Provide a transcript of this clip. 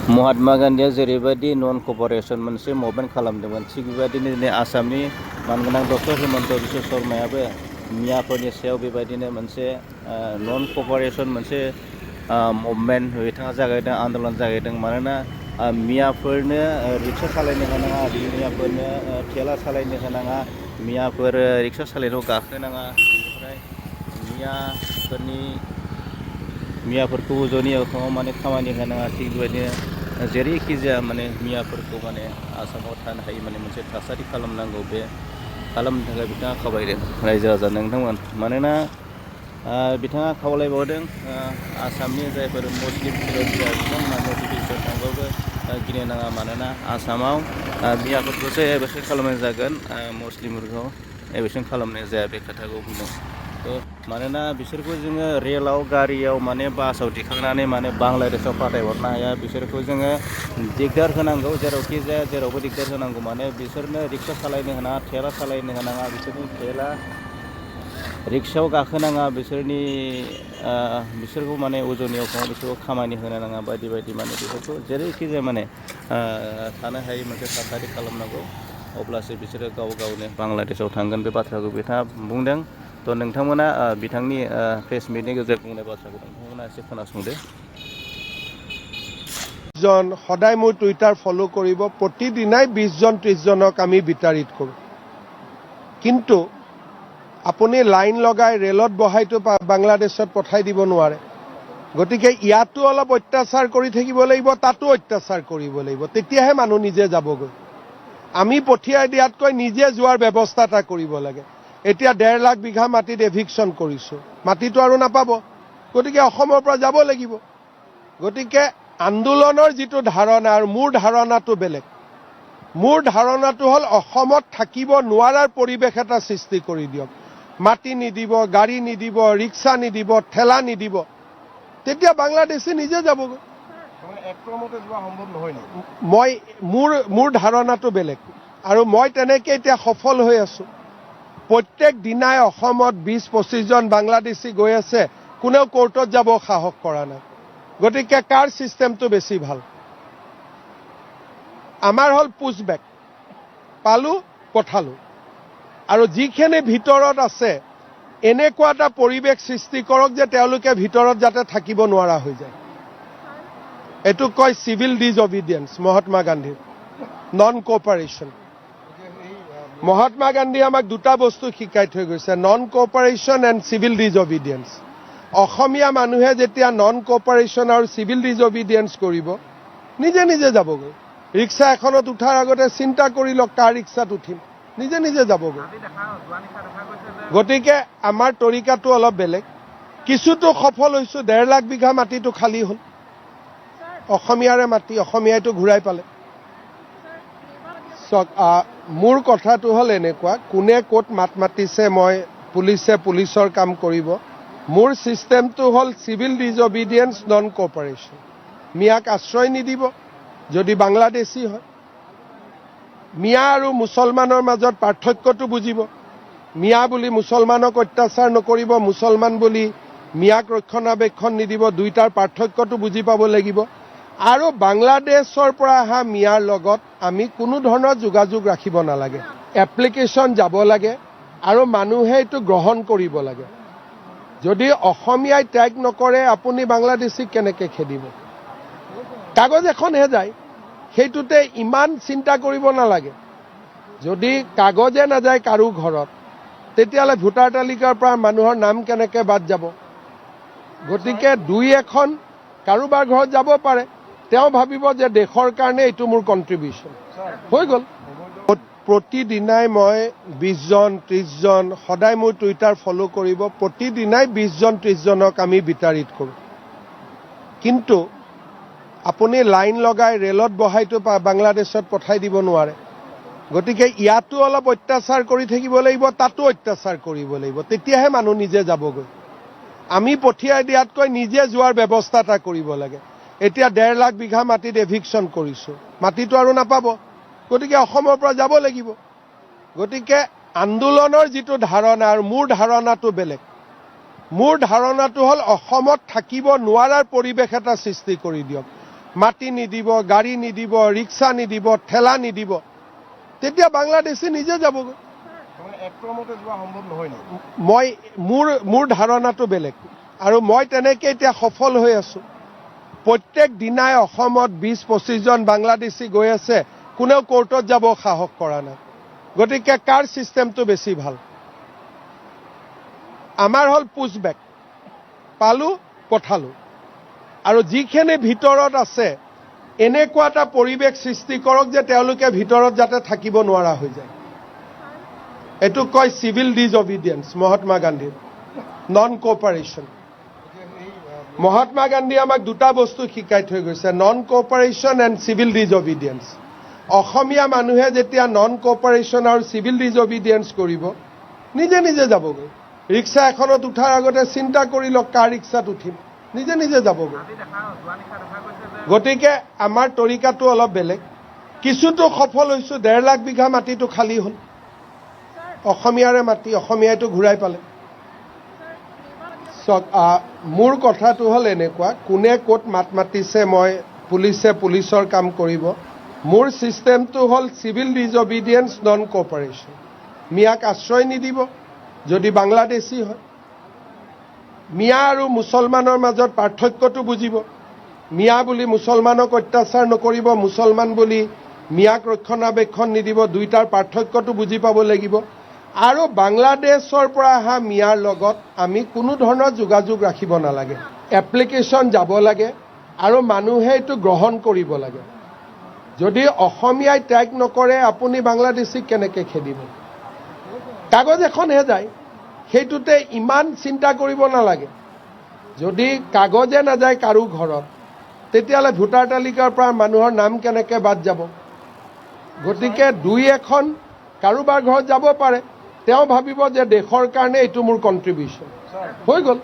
महात्मा गान्धीया जेरैबायदि नन कपारेसन मोनसे मुभमेन्ट खालामदोंमोन थिग बेबायदिनो दिनै आसामनि मानगोनां डक्टर हिमन्त बिश्व शर्मायाबो मियाफोरनि सायाव बेबायदिनो मोनसे नन कपारेसन मोनसे मुभमेन्ट बिथाङा जागायदों आन्दलन जागायदों मानोना मियाफोरनो रिक्सा सालायनो होनाङा मियाफोरनो थेला सालायनो होनाङा मियाफोर रिक्सा सालायनायाव गाखोनाङा बेनिफ्राय मियाफोरखौ उजनि अखाङाव माने खामानि होनाङा थिग बेबायदिनो जेरैखि जाया माने मियाफोरखौ माने आसामाव थानो हायै माने मोनसे थासारि खालामनांगौ बे खालामनो थाखाय बिथाङा खावलायदों रायजो राजा नोंथांमोन मानोना बिथाङा खावलायबावदों आसामनि जायफोर मुस्लिम बिरोधिया बिथांमोना नटिफिकेसन थांबाबो गिनो नाङा मानोना आसामाव मियाफोरखौसो एबसेन्ट खालामनाय जागोन मुस्लिमफोरखौ एबसेन्ट खालामनाय जाया बे खोथाखौ बुंदों मानोना बिसोरखौ जोङो रेलाव गारियाव माने बासाव दिखांनानै माने बांलादेशआव फाथायहरनो हाया बिसोरखौ जोङो दिगदार होनांगौ जेरावखि जाया जेरावबो दिगदार होनांगौ माने बिसोरनो रिक्सा सालायनो होनाङा थेला सालायनो होनाङा बिसोरनि थेला रिक्सायाव गाखोनाङा बिसोरखौ माने उजनि अखाङाव बिसोरखौ खामानि होनो नाङा बायदि बायदि माने बिसोरखौ जेरैखि जाया माने थानो हायै मोनसे थासारि खालामनांगौ अब्लासो बिसोरो गाव गावनो बांलादेशआव थांगोन बे बाथ्राखौ बिथाङा बुंदों थ' नोंथांमोना बिथांनि प्रेस मिटनि गेजेरजों बुंनाय बाथ्राखौ नोंथांमोना एसे खोनासंदो সদায় মোৰ টুইটাৰ ফ'ল' কৰিব প্ৰতিদিনাই 20 জন 30 জনক আমি বিতাড়িত কৰোঁ কিন্তু আপুনি লাইন লগাই ৰেলত বহাইতো বাংলাদেশত পঠাই দিব নোৱাৰে গতিকে ইয়াতো অলপ অত্যাচাৰ কৰি থাকিব লাগিব তাতো অত্যাচাৰ কৰিব লাগিব তেতিয়াহে মানুহ নিজে যাবগৈ আমি পঠিয়াই দিয়াতকৈ নিজে যোৱাৰ ব্যৱস্থা এটা কৰিব লাগে এতিয়া 1.5 লাখ বিঘা মাটিত এভিকশ্যন কৰিছোঁ মাটিটো আৰু নাপাব গতিকে অসমৰ পৰা যাব লাগিব গতিকে আন্দোলনৰ যিটো ধাৰণা আৰু মোৰ ধাৰণাটো বেলেগ মোৰ ধাৰণাটো হ'ল অসমত থাকিব নোৱাৰাৰ পৰিৱেশ এটা সৃষ্টি কৰি দিয়ক মাটি নিদিব গাড়ী নিদিব ৰিক্সা নিদিব ঠেলা নিদিব তেতিয়া বাংলাদেশী নিজে যাবগৈ একমতে যোৱা সম্ভৱ নহয় মোৰ ধাৰণাটো বেলেগ আৰু মই তেনেকৈ এতিয়া সফল হৈ আছো প্ৰত্যেক দিনাই অসমত 20-25 জন বাংলাদেশী গৈ আছে কোনেও কোৰ্টত যাব সাহস কৰা নাই গতিকে কাৰ সিস্টেমটো বেছি ভাল আমাৰ হল পুশবেক পালো পঠালো আৰু যিখিনি ভিতৰত আছে এনেকুৱা এটা পৰিৱেশ সৃষ্টি কৰক যে তেওঁলোকে ভিতৰত যাতে থাকিব নোৱাৰা হৈ যায় এটো কয় civil disobedience Mahatma Gandhi non cooperation Mahatma Gandhi আমাক দুটা বস্তু শিকাই থৈ গৈছে non cooperation and civil disobedience অসমীয়া মানুহে যেতিয়া নন কোঅপাৰেশন আৰু সিভিল ডিসঅবিডিয়েন্স কৰিব নিজে নিজে যাবগৈ ৰিক্সা এখনত উঠাৰ আগতে চিন্তা কৰি লওক কাৰ ৰিক্সাত উঠিম নিজে নিজে যাবগৈ গতিকে আমাৰ তৰিকাটো অলপ বেলেগ কিছুটো সফল হৈছো 1.5 লাখ বিঘা মাটিটো খালী হ'ল অসমীয়াৰে মাটি অসমীয়াইটো ঘূৰাই পালে মোৰ কথাটো হ'ল এনেকুৱা কোনে ক'ত মাত মাতিছে মই পুলিচৰ কাম কৰিব মোৰ সিস্টেমটো হ'ল সিভিল ডিসঅবিডিয়েন্স নন কোঅপাৰেশন মিয়াক আশ্ৰয় নিদিব যদি বাংলাদেশী হয় মিয়া আৰু মুছলমানৰ মাজত পাৰ্থক্যটো বুজিব মিয়া বুলি মুছলমানক অত্যাচাৰ নকৰিব মুছলমান বুলি মিয়াক ৰক্ষণাবেক্ষণ নিদিব দুইটাৰ পাৰ্থক্যটো বুজি পাব লাগিব আৰু বাংলাদেশৰ পৰা অহা মিয়াৰ লগত আমি কোনো ধৰণৰ যোগাযোগ ৰাখিব নালাগে এপ্লিকেশ্যন যাব লাগে আৰু মানুহে এইটো গ্ৰহণ কৰিব লাগে যদি অসমীয়াই ট্যাগ নকৰে আপুনি বাংলাদেশীক কেনেকৈ খেদিব কাগজ এখনহে যায় সেইটোতে ইমান চিন্তা কৰিব নালাগে যদি কাগজে নাযায় কাৰো ঘৰত তেতিয়ালে ভোটাৰ তালিকাৰ পৰা মানুহৰ নাম কেনেকৈ বাদ যাব গতিকে দুই এখন কাৰোবাৰ ঘৰত যাব পাৰে তেওঁ ভাবিব যে দেশৰ কাৰণে এইটো মোৰ কন্ট্ৰিবিউশন হৈ গ'ল প্ৰতিদিনাই মই 20 জন 30 জন সদায় মোৰ টুইটাৰ ফ'ল' কৰিব প্ৰতিদিনাই 20 জন 30 জনক আমি বিতাড়িত কৰোঁ কিন্তু আপুনি লাইন লগাই ৰেলত বহাইতো বাংলাদেশত পঠাই দিব নোৱাৰে গতিকে ইয়াতো অলপ অত্যাচাৰ কৰি থাকিব লাগিব তাতো অত্যাচাৰ কৰিব লাগিব তেতিয়াহে মানুহ নিজে যাবগৈ আমি পঠিয়াই দিয়াতকৈ নিজে যোৱাৰ ব্যৱস্থা এটা কৰিব লাগে এতিয়া 1.5 লাখ বিঘা মাটিত এভিকশ্যন কৰিছোঁ মাটিটো আৰু নাপাব গতিকে অসমৰ পৰা যাব লাগিব গতিকে আন্দোলনৰ যিটো ধাৰণা আৰু মোৰ ধাৰণাটো বেলেগ মোৰ ধাৰণাটো হ'ল অসমত থাকিব নোৱাৰাৰ পৰিৱেশ এটা সৃষ্টি কৰি দিয়ক মাটি নিদিব, গাড়ী নিদিব, ৰিক্সা নিদিব, ঠেলা নিদিব, তেতিয়া বাংলাদেশী নিজে যাবগৈ। একমতে যোৱা সম্ভৱ নহয় নেকি? মই মোৰ ধাৰণাটো বেলেগ, আৰু মই তেনেকৈ এতিয়া সফল হৈ আছো। প্ৰত্যেক দিনাই অসমত 20-25 জন বাংলাদেশী গৈ আছে, কোনেও কোৰ্টত যাব সাহস কৰা নাই। গতিকে কাৰ ছিষ্টেমটো বেছি ভাল? আমাৰ হ'ল পুছবেক, পালো পঠালো, আৰু যিখিনি ভিতৰত আছে এনেকুৱা এটা পৰিৱেশ সৃষ্টি কৰক যে তেওঁলোকে ভিতৰত যাতে থাকিব নোৱাৰা হৈ যায়। এইটো কয় চিভিল ডিজঅবিডিয়েন্স, মহাত্মা গান্ধীৰ নন কোঅপাৰেশ্যন। মহাত্মা গান্ধীয়ে আমাক দুটা বস্তু শিকাই থৈ গৈছে, নন কোঅপাৰেশ্যন এণ্ড চিভিল ডিজঅবিডিয়েন্স। অসমীয়া মানুহে যেতিয়া নন কোঅপাৰেশ্যন আৰু চিভিল ডিজঅবিডিয়েন্স কৰিব, নিজে নিজে যাবগৈ। ৰিক্সা এখনত উঠাৰ আগতে চিন্তা কৰি লওক কাৰ ৰিক্সাত উঠিম, নিজে নিজে যাবগৈ। গতিকে আমাৰ তৰিকাটো অলপ বেলেগ। কিছুতো সফল হৈছো, 1.5 লাখ বিঘা মাটিটো খালী হ'ল, অসমীয়াৰে মাটি, অসমীয়াইটো ঘূৰাই পালে। মোৰ কথাটো হ'ল এনেকুৱা, কোনে ক'ত মাত মাতিছে, মই পুলিচৰ কাম কৰিব। মোৰ ছিষ্টেমটো হ'ল চিভিল ডিজঅবিডিয়েন্স, নন কোঅপাৰেশ্যন। মিয়াক আশ্ৰয় নিদিব যদি বাংলাদেশী হয়। মিয়া আৰু মুছলমানৰ মাজত পাৰ্থক্যটো বুজিব। মিয়া বুলি মুছলমানক অত্যাচাৰ নকৰিব, মুছলমান বুলি মিয়াক ৰক্ষণাবেক্ষণ নিদিব, দুইটাৰ পাৰ্থক্যটো বুজি পাব লাগিব। আৰু বাংলাদেশৰ পৰা অহা মিয়াৰ লগত আমি কোনো ধৰণৰ যোগাযোগ ৰাখিব নালাগে। এপ্লিকেশ্যন যাব লাগে আৰু মানুহে এইটো গ্ৰহণ কৰিব লাগে। যদি অসমীয়াই ত্যাগ নকৰে, আপুনি বাংলাদেশীক কেনেকৈ খেদিব? কাগজ এখনহে যায়, সেইটোতে ইমান চিন্তা কৰিব নালাগে। যদি কাগজে নাযায় কাৰো ঘৰত, তেতিয়াহ'লে ভোটাৰ তালিকাৰ পৰা মানুহৰ নাম কেনেকৈ বাদ যাব? গতিকে 2-1খন কাৰোবাৰ ঘৰত যাব পাৰে, তেওঁ ভাবিব যে দেশৰ কাৰণে এইটো মোৰ কণ্ট্ৰিবিউশ্যন হৈ গ'ল।